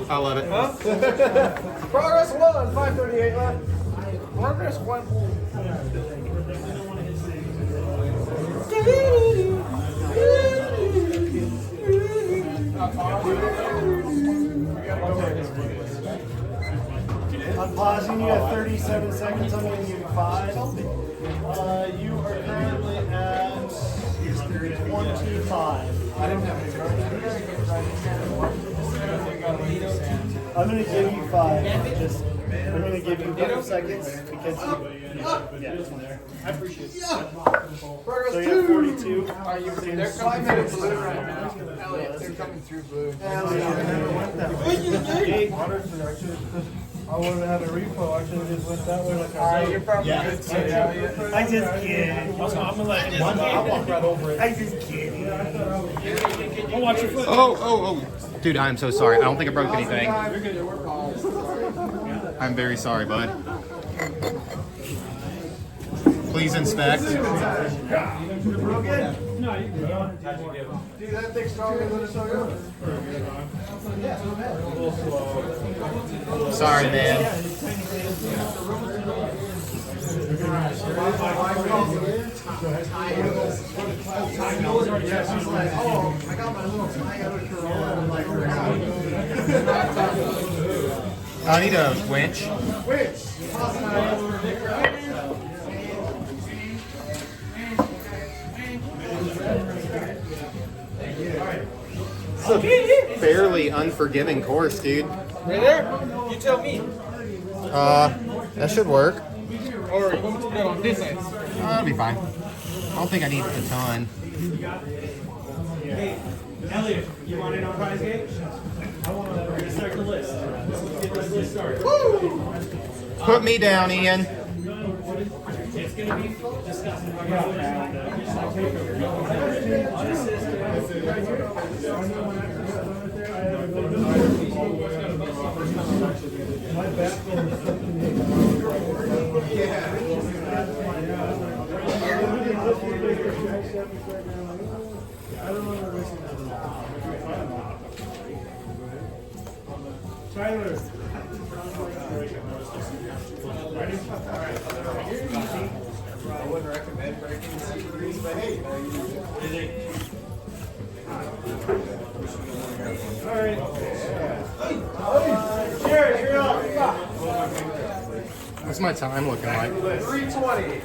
I love it. Huh? Progress 1, 538 left. Progress 1. I'm pausing you at 37 seconds. I'm giving you 5. You are currently at 25. I'm going to give you 5. I'm going to give you a couple seconds because yeah, it's in there. I appreciate it. So you have 42. They're 5 minutes blue right now. Elliot, they're coming through blue. I would have had a repo. I should have just went that way like I You're probably good too, Elliot. I just kidding. Also, I'm gonna let him. I'll walk right over it. I just kidding. I'll watch your foot. Oh. Dude, I'm so sorry. I don't think I broke anything. I'm very sorry, bud. Please inspect. Dude, that thing's stronger than it's so Sorry, man. I need a winch. It's a fairly unforgiving course, dude. Right there? You tell me. That should work. Or you want me to go on this side? That'll be fine. I don't think I need a ton. Hey, Elliot, you want in on prize game? I want to start the list. Let's get this list started. Put me down, Ian. It's going to be discussing Tyler. I wouldn't recommend breaking secrets, but hey. Alright. Jared, you're up. What's my time looking like? 320.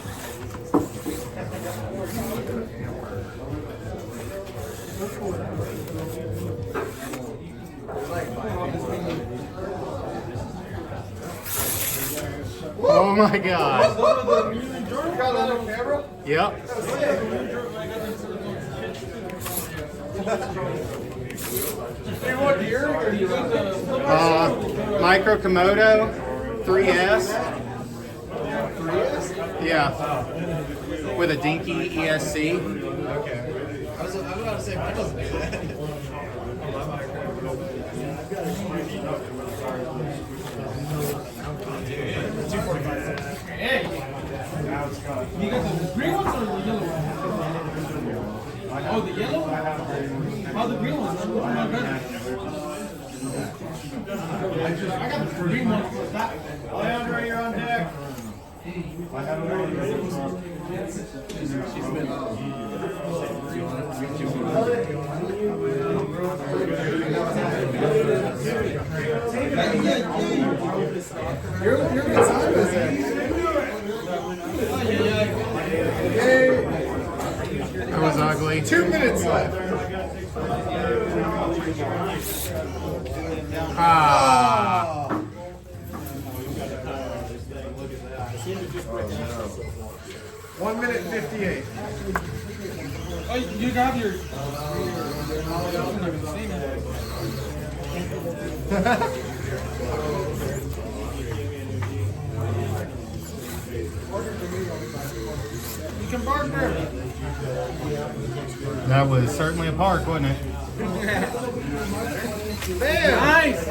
Oh my god. You got that on camera? Yep. Hey, what year are you in the Micro Komodo 3S. 3S? Yeah. With a dinky ESC. Okay. I was about to say, mine doesn't do that. Hey! You got the green ones or the yellow ones? Oh, the yellow? How the green ones? Not better. I got the green ones for that. Leandro, you're on deck. I haven't You're good time, is it? That was ugly. 2 minutes left. Ah. 1 minute 58. Oh, you got your. You can park there. That was certainly a park, wasn't it? Man! Nice!